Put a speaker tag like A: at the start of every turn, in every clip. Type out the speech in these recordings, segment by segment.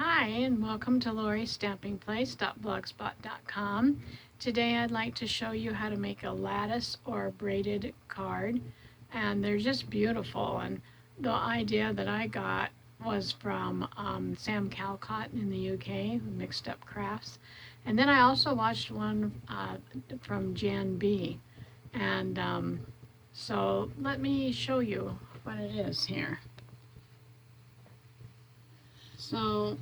A: Hi, and welcome to Lori's Stamping Place.blogspot.com. Today I'd like to show you how to make a lattice or braided card, and they're just beautiful. And the idea that I got was from Sam Calcott in the UK, who mixed up crafts. And then I also watched one from Jan B. And so let me show you what it is here. So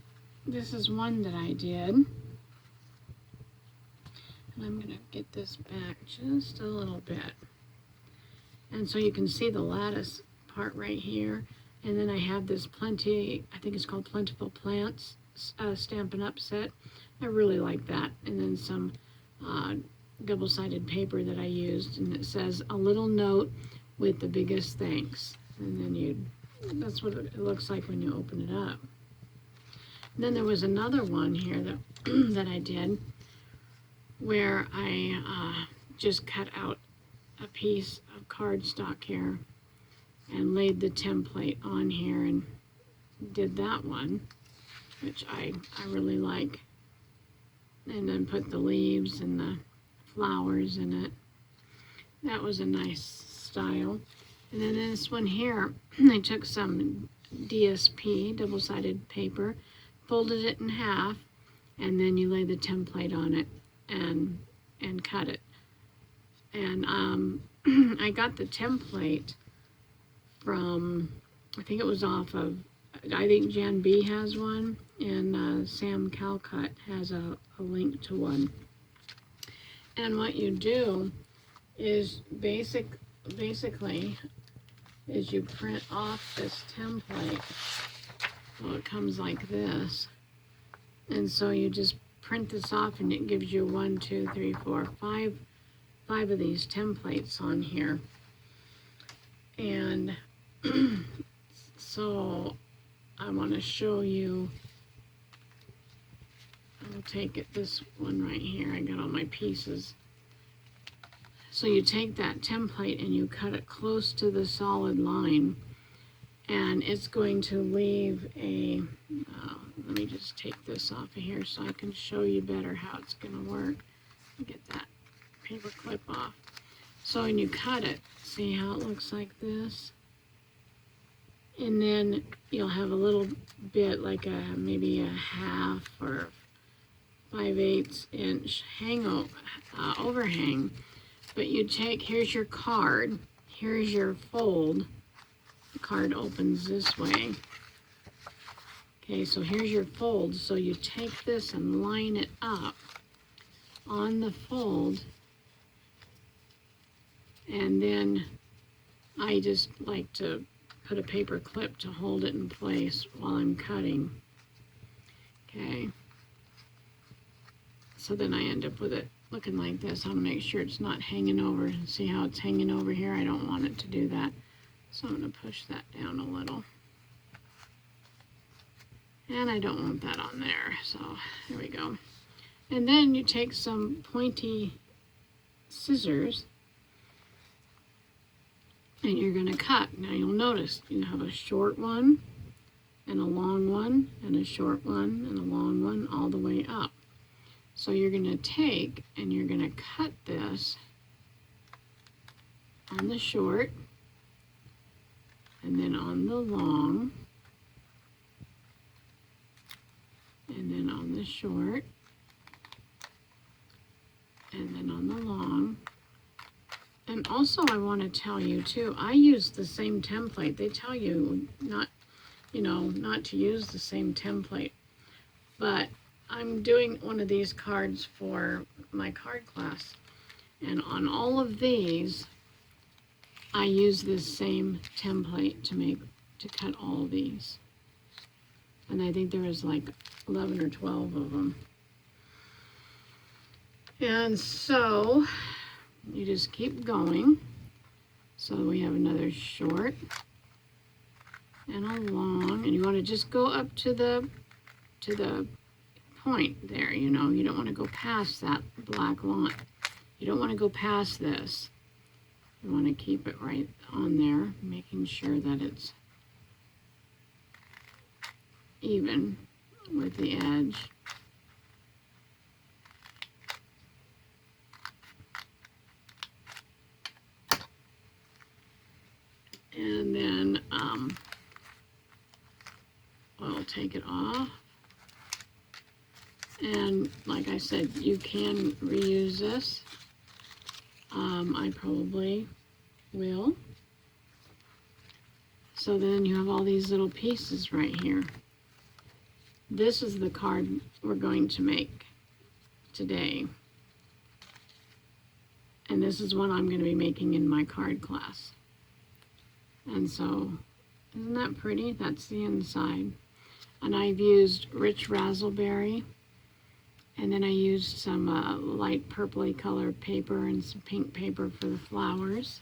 A: this is one that I did, and I'm going to get this back just a little bit. And so you can see the lattice part right here, and then I have this I think it's called Plentiful Plants Stampin' Up set. I really like that. And then some double-sided paper that I used, and it says a little note with the biggest thanks. And then that's what it looks like when you open it up. Then there was another one here that that I did where I just cut out a piece of cardstock here and laid the template on here and did that one, which I really like, and then put the leaves and the flowers in it. That was a nice style. And then this one here, I took some DSP, double-sided paper, folded it in half, and then you lay the template on it and cut it. And I got the template from, I think it was off of, I think Jan B has one, and Sam Calcott has a link to one. And what you do is basically is you print off this template. So it comes like this, and so you just print this off, and it gives you 1, 2, 3, 4, 5 of these templates on here. And so I want to show you. I'll take this one right here. I got all my pieces. So you take that template and you cut it close to the solid line. And it's going to leave a, let me just take this off of here so I can show you better how it's going to work. Get that paper clip off. So when you cut it, see how it looks like this? And then you'll have a little bit like maybe a half or 5/8 inch overhang. But you take, here's your card, here's your fold. The card opens this way. Okay, so here's your fold. So you take this and line it up on the fold, and then I just like to put a paper clip to hold it in place while I'm cutting. Okay, so then I end up with it looking like this. I want to make sure it's not hanging over. See how it's hanging over here? I don't want it to do that. So I'm going to push that down a little. And I don't want that on there, so there we go. And then you take some pointy scissors and you're going to cut. Now you'll notice you have a short one and a long one and a short one and a long one all the way up. So you're going to take and you're going to cut this on the short, and then on the long, and then on the short, and then on the long. And also I want to tell you too, I use the same template. They tell you not to use the same template, but I'm doing one of these cards for my card class, and on all of these I use this same template to cut all these. And I think there was like 11 or 12 of them. And so you just keep going. So we have another short and a long, and you want to just go up to the point there, you don't want to go past that black line. You don't want to go past this. You want to keep it right on there, making sure that it's even with the edge. And then I'll take it off. And like I said, you can reuse this. I probably will. So then you have all these little pieces right here. This is the card we're going to make today. And this is what I'm going to be making in my card class. And so, isn't that pretty? That's the inside. And I've used rich raspberry. And then I used some light purpley colored paper and some pink paper for the flowers.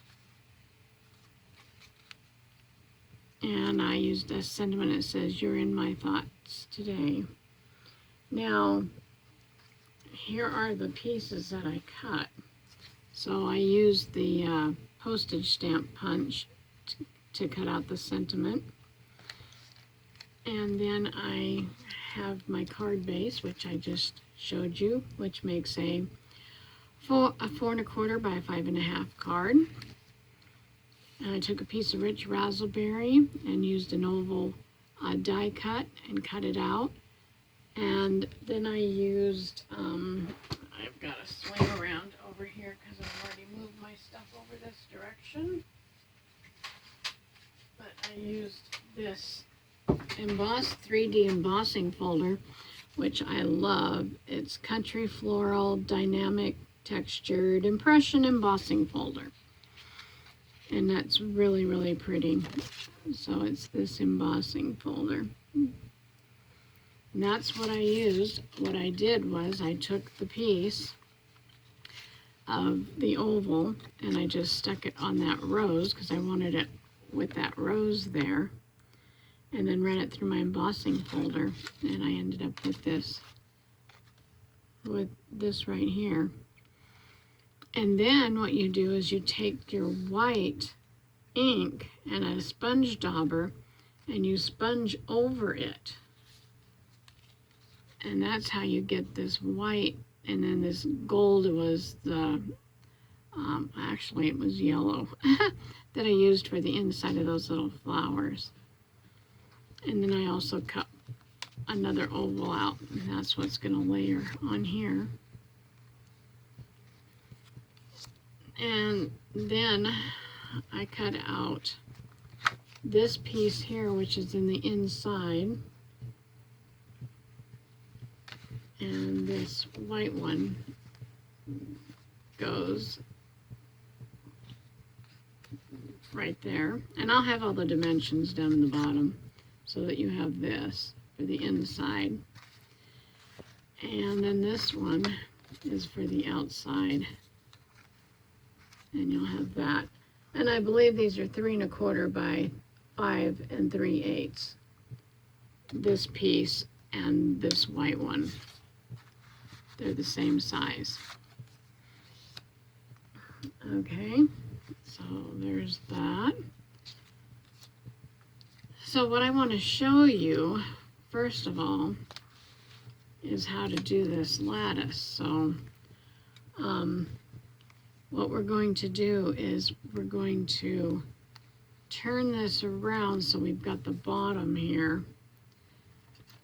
A: And I used a sentiment that says, "You're in my thoughts today." Now, here are the pieces that I cut. So I used the postage stamp punch to cut out the sentiment. And then I have my card base, which I just showed you, which makes a 4 1/4 by 5 1/2 card. And I took a piece of rich raspberry and used an oval die cut and cut it out. And then I used, I've got to swing around over here because I've already moved my stuff over this direction. But I used this 3D embossing folder, which I love. It's Country Floral Dynamic Textured Impression Embossing Folder. And that's really, really pretty. So it's this embossing folder. And that's what I used. What I did was I took the piece of the oval and I just stuck it on that rose because I wanted it with that rose there. And then ran it through my embossing folder. And I ended up with this right here. And then what you do is you take your white ink and a sponge dauber and you sponge over it. And that's how you get this white. And then this gold was the, actually it was yellow that I used for the inside of those little flowers. And then I also cut another oval out, and that's what's going to layer on here. And then I cut out this piece here, which is in the inside. And this white one goes right there. And I'll have all the dimensions down in the bottom so that you have this for the inside. And then this one is for the outside. And you'll have that. And I believe these are 3 1/4 by 5 3/8. This piece and this white one. They're the same size. Okay, so there's that. So what I want to show you, first of all, is how to do this lattice. So what we're going to do is we're going to turn this around so we've got the bottom here,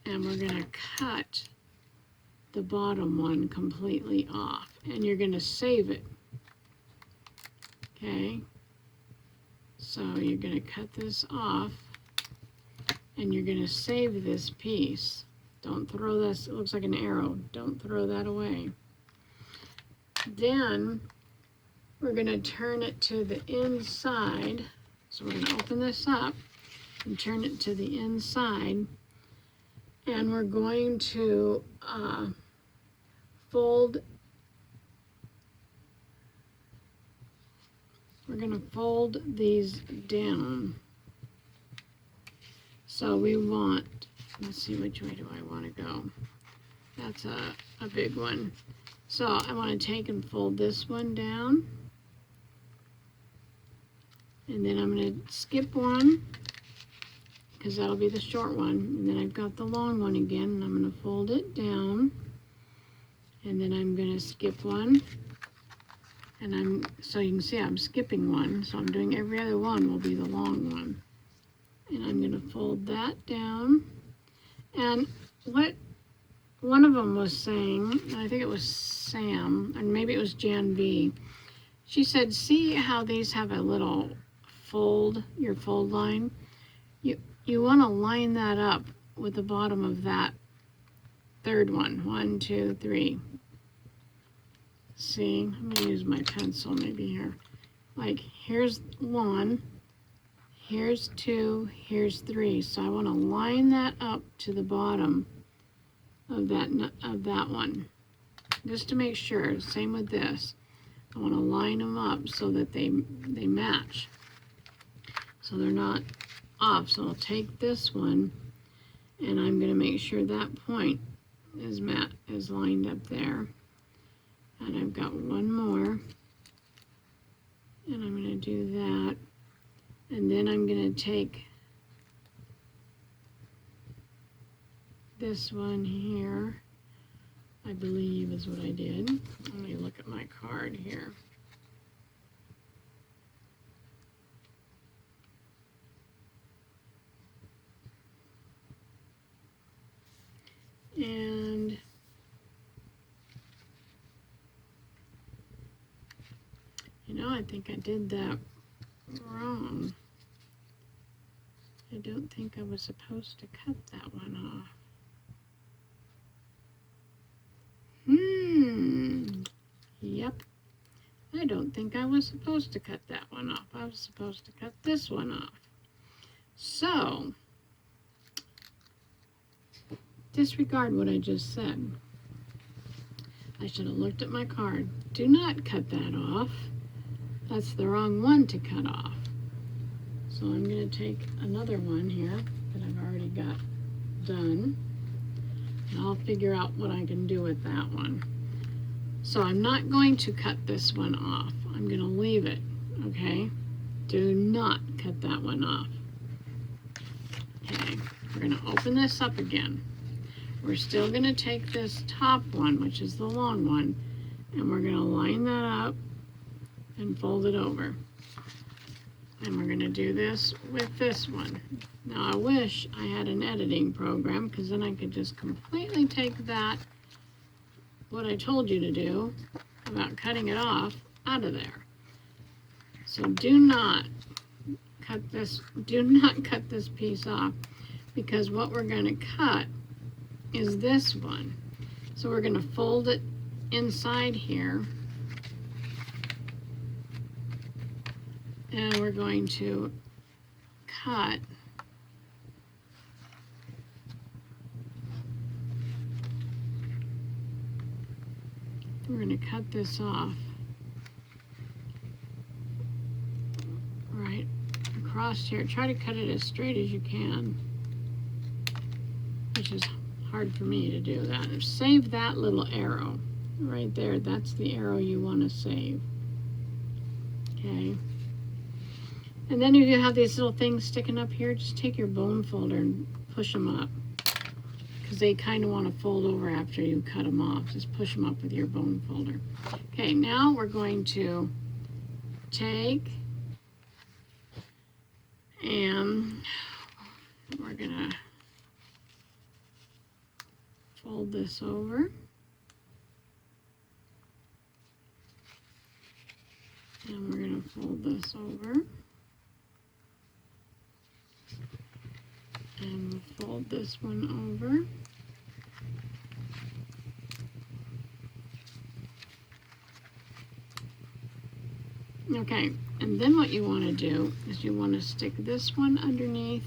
A: and we're going to cut the bottom one completely off, and you're going to save it. Okay, so you're going to cut this off and you're going to save this piece. Don't throw this, it looks like an arrow, don't throw that away. Then we're going to turn it to the inside. So we're going to open this up and turn it to the inside, and we're going to fold these down. So we want, let's see, which way do I want to go? That's a big one. So I want to take and fold this one down. And then I'm going to skip one, because that'll be the short one. And then I've got the long one again, and I'm going to fold it down. And then I'm going to skip one. And so you can see I'm skipping one. So I'm doing every other one will be the long one. And I'm going to fold that down. And what one of them was saying, I think it was Sam, and maybe it was Jan V. She said, see how these have a little fold, your fold line? You want to line that up with the bottom of that third one. 1, 2, 3. See, I'm going to use my pencil maybe here. Like, here's 1, here's 2, here's 3. So I want to line that up to the bottom of that one. Just to make sure, same with this. I want to line them up so that they match. So they're not off. So I'll take this one and I'm going to make sure that point is lined up there. And I've got one more. And I'm going to do that. And then I'm going to take this one here, I believe is what I did. Let me look at my card here. And I think I did that wrong. I don't think I was supposed to cut that one off. Yep. I don't think I was supposed to cut that one off. I was supposed to cut this one off. So, disregard what I just said. I should have looked at my card. Do not cut that off. That's the wrong one to cut off. So I'm going to take another one here that I've already got done. And I'll figure out what I can do with that one. So I'm not going to cut this one off. I'm going to leave it, okay? Do not cut that one off. Okay, we're going to open this up again. We're still going to take this top one, which is the long one, and we're going to line that up and fold it over. And we're going to do this with this one. Now I wish I had an editing program, because then I could just completely take that, what I told you to do about cutting it off, out of there. So do not cut this piece off, because what we're going to cut is this one. So we're going to fold it inside here, and we're going to cut this off right across here. Try to cut it as straight as you can, which is hard for me to do that. Save that little arrow right there. That's the arrow you want to save. Okay. And then if you have these little things sticking up here, just take your bone folder and push them up, because they kind of want to fold over after you cut them off. Just push them up with your bone folder. Okay, now we're going to take and we're going to fold this over. And we're going to fold this over. And we'll fold this one over. Okay, and then what you want to do is you want to stick this one underneath,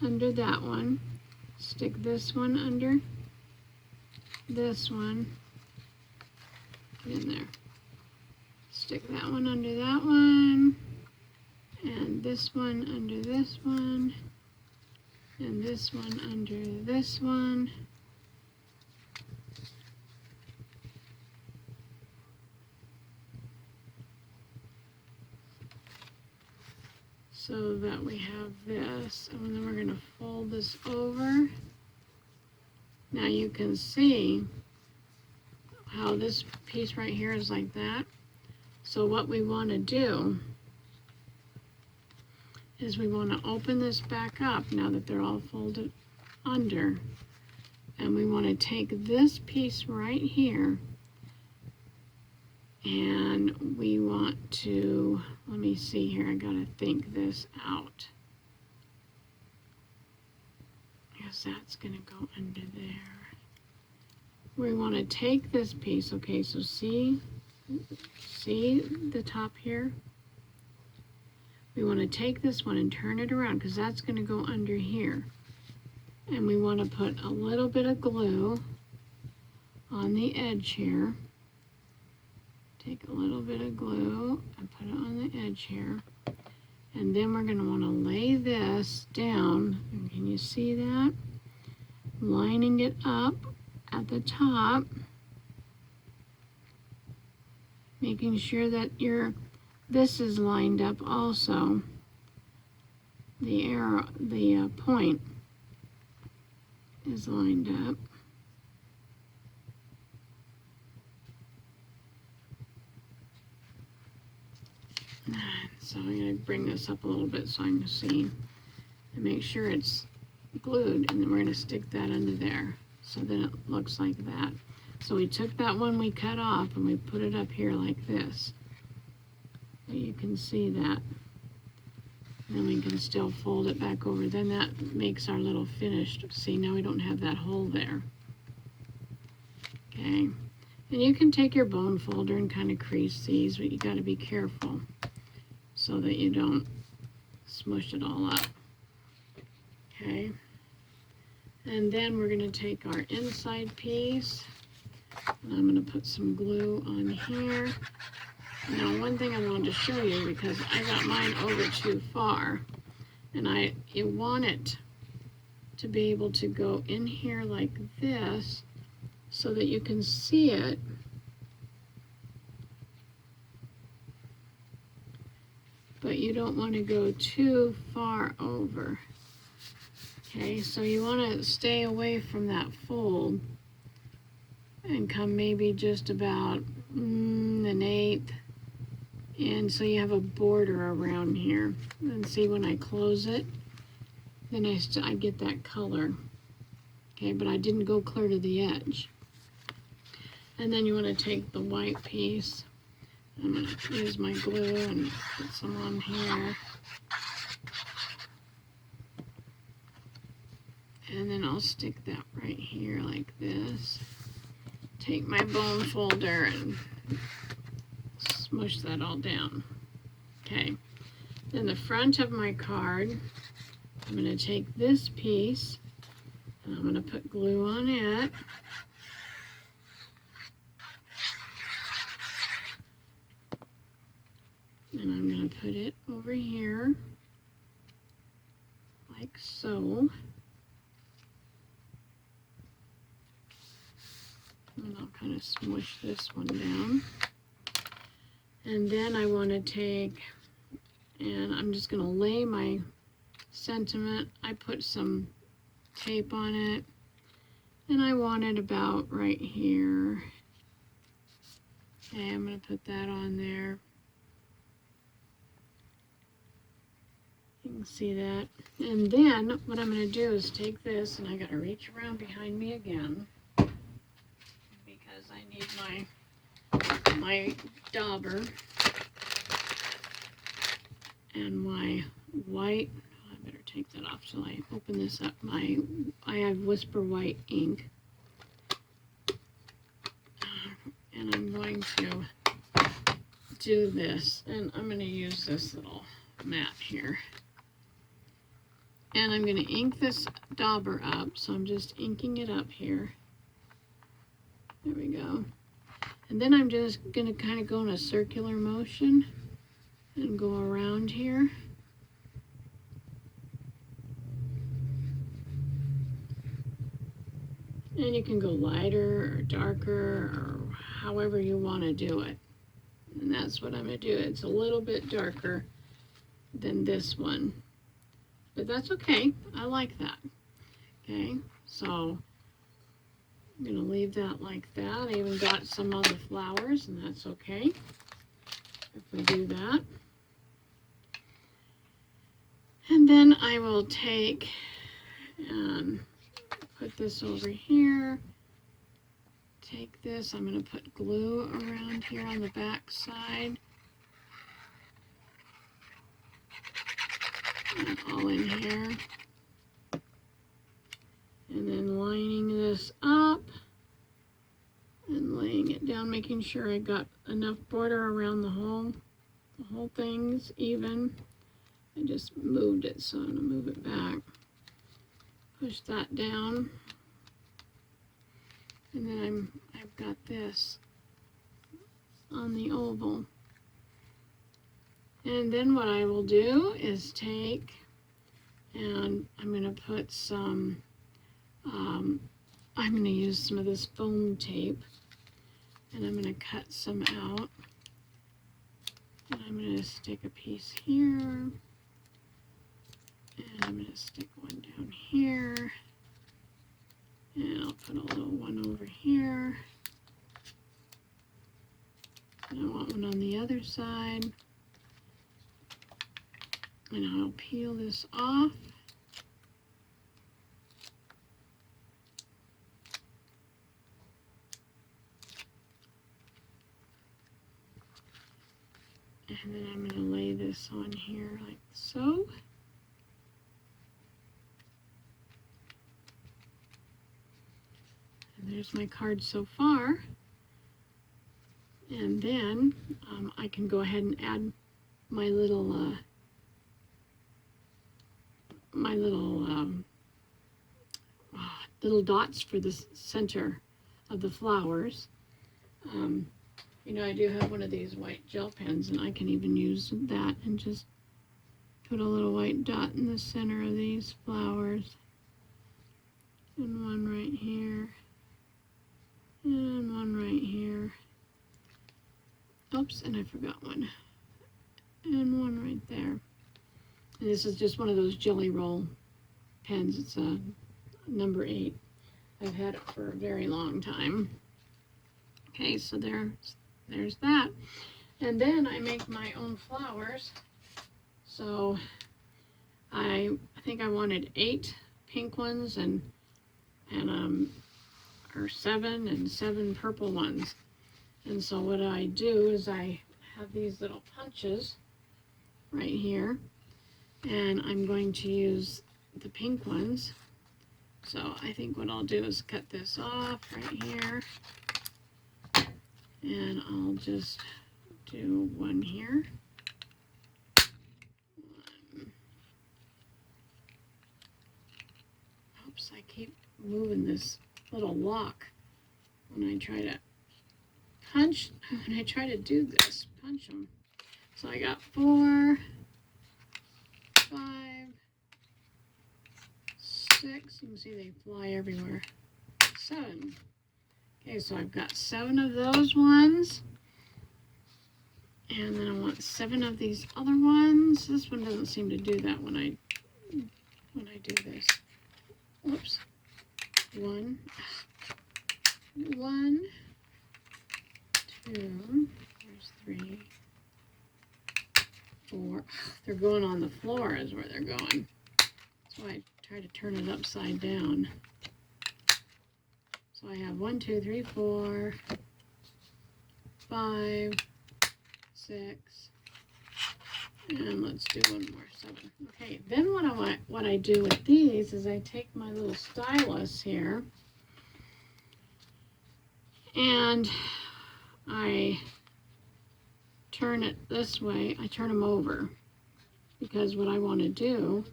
A: under that one. Stick this one under this one. Get in there. Stick that one under that one. And this one under this one. And this one under this one. So so that we have this, and then we're going to fold this over. Now you can see how this piece right here is like that. So what we want to do is we want to open this back up now that they're all folded under, and we want to take this piece right here, and we want to, let me see here, I gotta think this out. I guess that's gonna go under there. We want to take this piece, okay, so see the top here? We want to take this one and turn it around because that's going to go under here. And we want to put a little bit of glue on the edge here. Take a little bit of glue and put it on the edge here. And then we're going to want to lay this down. And can you see that? Lining it up at the top. Making sure that this is lined up also. The arrow, the point is lined up. So I'm going to bring this up a little bit so I can see and make sure it's glued, and then we're going to stick that under there so then it looks like that. So we took that one we cut off and we put it up here like this. So you can see that. Then we can still fold it back over. Then that makes our little finished. See, now we don't have that hole there. Okay. And you can take your bone folder and kind of crease these, but you got to be careful so that you don't smush it all up. Okay. And then we're going to take our inside piece, and I'm going to put some glue on here. Now, one thing I wanted to show you, because I got mine over too far, and you want it to be able to go in here like this so that you can see it. But you don't want to go too far over. Okay, so you want to stay away from that fold and come maybe just about an eighth. And so you have a border around here. And see, when I close it, then I get that color. Okay, but I didn't go clear to the edge. And then you want to take the white piece. I'm going to use my glue and put some on here. And then I'll stick that right here like this. Take my bone folder and smush that all down. Okay. Then the front of my card, I'm going to take this piece and I'm going to put glue on it. And I'm going to put it over here like so. And I'll kind of smush this one down. And then I want to take, and I'm just going to lay my sentiment. I put some tape on it, and I want it about right here. Okay, I'm going to put that on there. You can see that. And then what I'm going to do is take this, and I got to reach around behind me again, because I need my dauber and my white. I better take that off till I open this up. I have Whisper White ink, and I'm going to do this, and I'm going to use this little mat here, and I'm going to ink this dauber up. So I'm just inking it up here. There we go. And then I'm just going to kind of go in a circular motion and go around here. And you can go lighter or darker or however you want to do it. And that's what I'm going to do. It's a little bit darker than this one. But that's okay. I like that. Okay, so I'm going to leave that like that. I even got some other flowers, and that's okay if we do that. And then I will take and put this over here. Take this, I'm going to put glue around here on the back side. And all in here. And then lining this up and laying it down, making sure I got enough border around the whole thing's even. I just moved it, so I'm going to move it back. Push that down. And then I've got this on the oval. And then what I will do is take, and I'm going to put some, I'm going to use some of this foam tape, and I'm going to cut some out. And I'm going to stick a piece here, and I'm going to stick one down here, and I'll put a little one over here. And I want one on the other side. And I'll peel this off. And then I'm going to lay this on here like so. And there's my card so far. And then I can go ahead and add my little little dots for the center of the flowers. You know, I do have one of these white gel pens, and I can even use that and just put a little white dot in the center of these flowers. And one right here. And one right here. Oops, and I forgot one. And one right there. And this is just one of those jelly roll pens. It's a number 8. I've had it for a very long time. Okay, so there's that. And then I make my own flowers. So I think I wanted 8 pink ones and or 7 and 7 purple ones. And so what I do is I have these little punches right here, and I'm going to use the pink ones. So I think what I'll do is cut this off right here, and I'll just do one here. Oops, I keep moving this little lock when I try to do this, punch them. So I got 4, 5, 6, you can see they fly everywhere, 7. Okay, so I've got 7 of those ones. And then I want 7 of these other ones. This one doesn't seem to do that when I do this. Whoops. 1, 2, there's 3, 4. They're going on the floor is where they're going. That's why I try to turn it upside down. So I have 1, 2, 3, 4, 5, 6, and let's do one more, 7. Okay, then what I do with these is I take my little stylus here and I turn it this way. I turn them over because what I want to do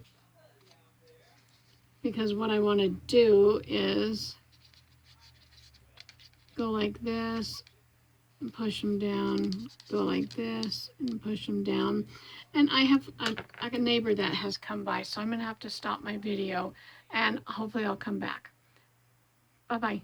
A: is go like this and push them down, go like this and push them down. And I have a neighbor that has come by, so I'm going to have to stop my video, and hopefully I'll come back. Bye-bye.